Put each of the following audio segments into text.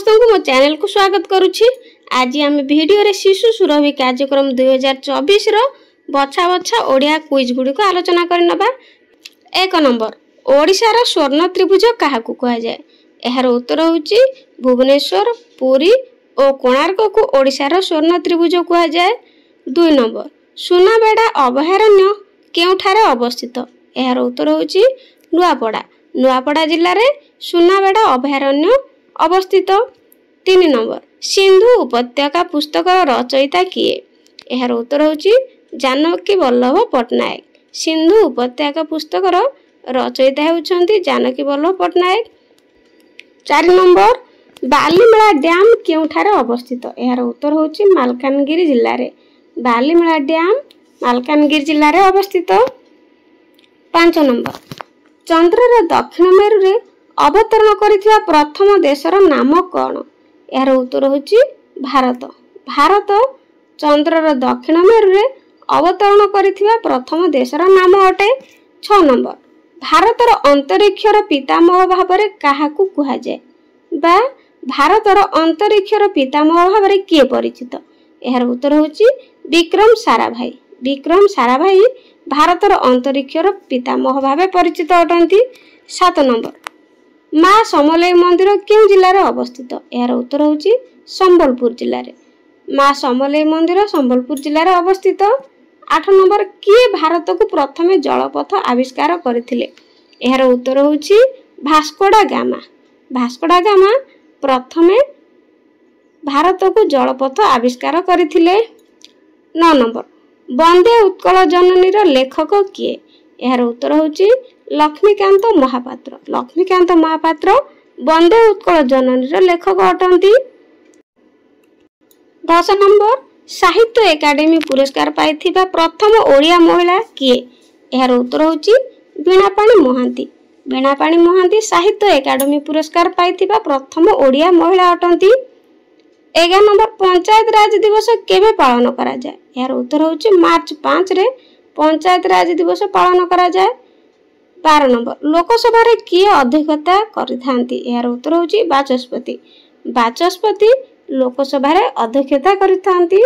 समस्त को मो चैनल को स्वागत करुछि। आज आम वीडियो रे शिशु सुरभि कार्यक्रम 2024 रो बछा बछा ओडिया क्विज गुडी को आलोचना करनबा। 1 नंबर ओडिसा रो स्वर्ण त्रिभुज काहाकू कहा जाय? एहार उत्तर होछि भुवनेश्वर, पुरी और कोणार्क को ओडिसा रो स्वर्ण त्रिभुज कहा जाय। 2 नंबर सुनाबेडा अभयारण्य केउठारे अवस्थित? एहार उत्तर होछि नुआपड़ा। नुआपड़ा जिल्ला रे सुनाबेडा अभयारण्य अवस्थित। 3 नंबर सिंधु उपत्यका पुस्तक रचयिता किए? एहार उत्तर होछि जानकी वल्लभ पट्टनायक। सिंधु उपत्यका पुस्तक रचयिता हेउछन्ति जानकी वल्लभ पट्टनायक। 4 नंबर बालीमेला डैम केउठारे अवस्थित? एहार उत्तर होछि मालकानगिरी जिल्ला रे। बालीमेला डैम मालकानगिरी जिल्ला रे अवस्थित। 5 नंबर चंद्रर दक्षिण मेरु रे अवतरण करिथिबा प्रथम देशर नाम कोन? यार उत्तर होछि भारत। भारत चंद्रर दक्षिण मेरु रे अवतरण करिथिबा प्रथम देशर नाम अटे। 6 नंबर भारतर अंतरिक्षर पितामह भाबरे काहाकू कुहा जाय बा भारतर अंतरिक्षर पितामह भाबरे किए परिचित? यार उत्तर होछि विक्रम साराभाई। विक्रम साराभाई भारतर अंतरिक्षर पितामह भाबे परिचित अटंती। 7 नंबर माँ समलेई मंदिर केउ जिल्ला रे अवस्थित? यार उत्तर होछि संबलपुर जिल्ला रे। माँ समलेई मंदिर संबलपुर जिल्ला रे अवस्थित। 8 नंबर किए भारत को प्रथमे जलपथ आविष्कार करथिले? यार उत्तर होछि भास्को डा गामा। भास्को डा गामा प्रथमे भारत को जलपथ आविष्कार करथिले। 9 नंबर वंदे उत्कल जननी रो लेखक किए? यार उत्तर होछि लक्ष्मीकांत महापात्र। लक्ष्मीकांत महापात्र वंदे उत्कल जननी रो लेखक अटंती। 10 नंबर साहित्य एकाडेमी पुरस्कार पाइथिबा प्रथम ओडिया महिला किए? यार उत्तर होछि बीणापाणी महांती। बीणापाणी महांती साहित्य एकाडेमी पुरस्कार पाइथिबा प्रथम ओडिया महिला अटंती। 11 नंबर पंचायत राज दिवस केबे पालन करा जाय? यार उत्तर होछि मार्च 5 रे पंचायत राज दिवस पालन करा जाय। 12 नंबर लोकसभा रे किए अध्यक्षता करिथांती? यार उत्तर होछि बाचस्पति। बाचस्पति लोकसभा रे अध्यक्षता करिथांती।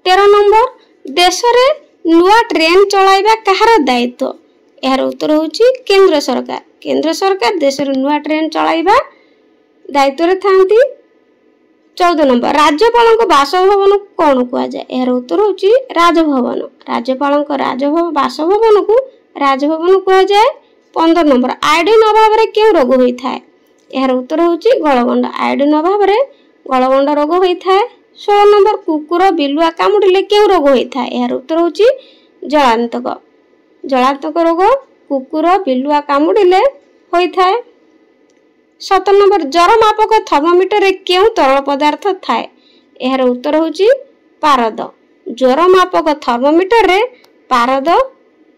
13 नंबर देश रे नुआ ट्रेन चलाइबा कहार दायित्व? यार उत्तर होछि केंद्र सरकार। केंद्र सरकार देश रे नुआ ट्रेन चलाइबा दायित्व रे थांती। 14 नंबर राज्यपाल को बासभवन कोन कुआ जाय? यार उत्तर होछि राजभवन। राज्यपाल को राजभवन बासभवन को राजभवन कुआ जाय। 15 नंबर आयोडीन अभाव रे केउ रोग होई थाए? यार उत्तर होछि गलगंड। आयोडीन अभाव रे गलगंड रोग होई थाए। 16 नंबर कुकुर बिलुआ कामुडिले केउ रोग होई थाए? यार उत्तर होछि जलांतक। जलांतक रोग कुकुर बिलुआ कामुडिले होई थाए। 17 नंबर जर मापक थर्मोमीटर रे केउ तरल पदार्थ थाए? यार उत्तर होछि पारद। ज्वर मापक थर्मोमीटर रे पारद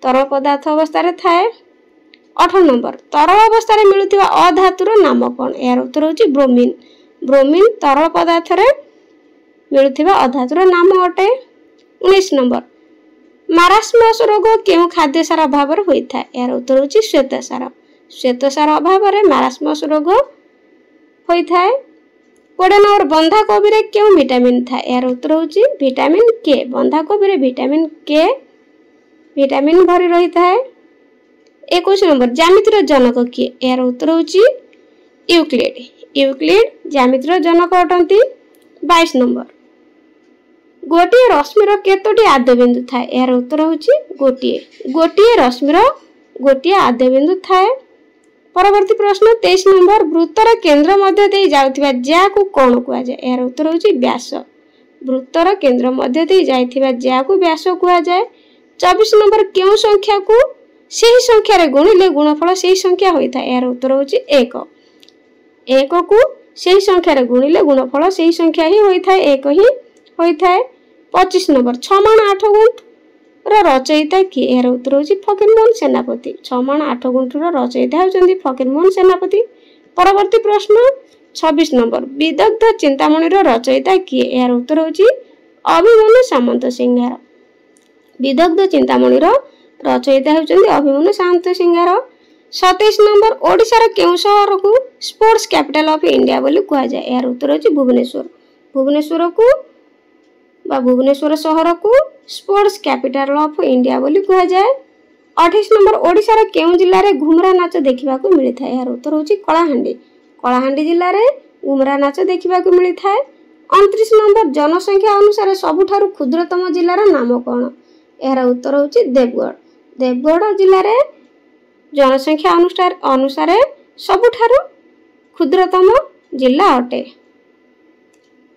तरल पदार्थ अवस्था रे थाए। 18 नंबर तरल अवस्था रे मिलुथिबा अधातुर नाम कोन? यार उत्तर होछि ब्रोमीन। ब्रोमीन तरल पदार्थ रे मिलुथिबा अधातुर नाम अटे। 19 नंबर मारास्मस रोग केउ खाद्य सार अभाव रे होई थाए? यार उत्तर होछि श्वेतसार। श्वेतसार अभाव रे मारास्मस रोग होई थाए। 20 नंबर बंधा कोबी रे केउ विटामिन थाए? यार उत्तर होछि विटामिन के। बंधा कोबी रे विटामिन के विटामिन भरी रही थाए। 21 नंबर ज्यामितिर जनक किए? यार उत्तर होछि यूक्लिड। यूक्लिड ज्यामितिर जनक अटंती। 22 नंबर गोटिए रश्मिर केतोटी आद्य बिंदु थाए? यार उत्तर होछि गोटिए। गोटिए रश्मिर गोटिए आद्य बिंदु थाए। परवर्ती प्रश्न 23 नंबर वृत्तर केंद्र मध्य देई जाउथिबा ज्या को कोन कुआ जाय? यार उत्तर होछि व्यास। वृत्तर केंद्र मध्य देई जाइथिबा ज्या को व्यास कुआ जाय। 24 नंबर केउ संख्या को सेही संख्या रे गुणिले गुणफल सेही संख्या होई थाए? यार उत्तर होछि 1। 1 को सेही संख्या रे गुणिले गुणफल सेही संख्या ही होई थाए, 1 ही होई थाए। 25 नंबर 6 माण 8 गुंठ रो रचयिता कि? यार उत्तर होछि फकीरमोहन सेनापति। 6 माण 8 गुंठ रो रचयिता होचंदी फकीरमोहन सेनापति। परवर्ती प्रश्न 26 नंबर विदग्ध चिंतामणि रो रचयिता कि? यार उत्तर होछि अभिमन्यु सामंत सिंहार। विदग्ध चिंतामणि रो रचयिता होचंदी अभिमन्यु सामंत सिंहार। 27 नंबर ओडिशार केउ सहर को स्पोर्ट्स कैपिटल ऑफ इंडिया बोली कहा जाए यार उत्तर होची भुवनेश्वर भुवनेश्वर को बा भुवनेश्वर सहर को स्पोर्ट्स कैपिटल ऑफ इंडिया बोली कहा जाए 28 नंबर ओडिशार केउ जिल्ला रे घुमरा नाच देखिबा को मिली थाए यार उत्तर होची कलाहांडी कलाहांडी जिल्ला रे घुमरा नाच देखिबा को मिली थाए 29 नंबर जनसंख्या अनुसार सबुठारु क्षुद्रतम जिल्लार नाम कोन यार उत्तर होची देवगढ़ देवगढ़ जिल्ला रे जनसंख्या अनुसार सबुठारु क्षुद्रतम जिल्ला अटे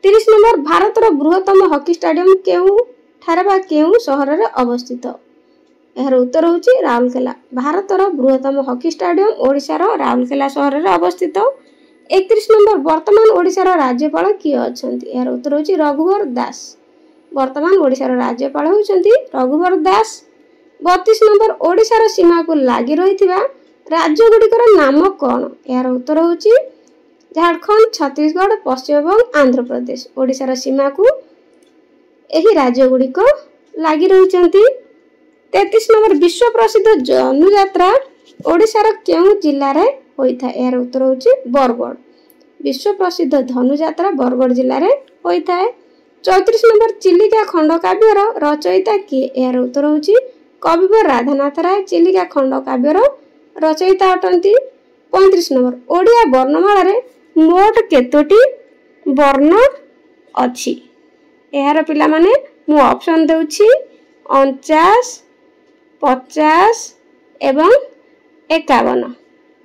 30 नंबर भारतर बृहत्तम हॉकी स्टेडियम केउ ठारे बा केउ शहर रे अवस्थित यार उत्तर होची राउरकेला भारतर बृहत्तम हॉकी स्टेडियम ओडिशार राउरकेला शहर रे अवस्थित 31 नंबर वर्तमान ओडिशार राज्यपाल किए अछंती यार उत्तर होची रघुवर दास वर्तमान ओडिशार राज्यपाल होचंती रघुवर दास 32 नंबर ओडिशार सीमा को लागि रहिथिबा राज्य गुडिकर नाम कोन यार उत्तर होची झारखंड छत्तीसगढ़ पश्चिम एवं आंध्र प्रदेश ओडिशार सीमा को एही राज्य गुडिक लागि रहिचंती 33 नंबर विश्व प्रसिद्ध धनुयात्रा ओडिशार केउ जिल्ला रे होइथा यार उत्तर होची बरगढ़ विश्व प्रसिद्ध धनुयात्रा बरगढ़ जिल्ला रे होइथा 34 नंबर चिलिका खंडकाव्यर रचयिता किए यार उत्तर होची कविवर राधानाथ राय चिलिका खंडकाव्यर रचयिता अटंती 35 नंबर ओडिया वर्णमाला रे मोट केतोटी वर्ण अछि यार पिला माने मु ऑप्शन देउछि 49 50 एवं 51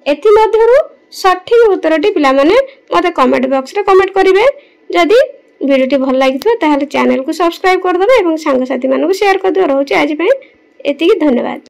एथि मध्यरु सठिक उत्तरटी पिला माने मते कमेंट बॉक्स रे कमेंट करिवे जदि वीडियोटी भल लागिथो ताहाले चैनल को सब्सक्राइब कर देबे एवं संग साथी मानको शेयर कर दियो रहउछि आज पय एतिकी धन्यवाद।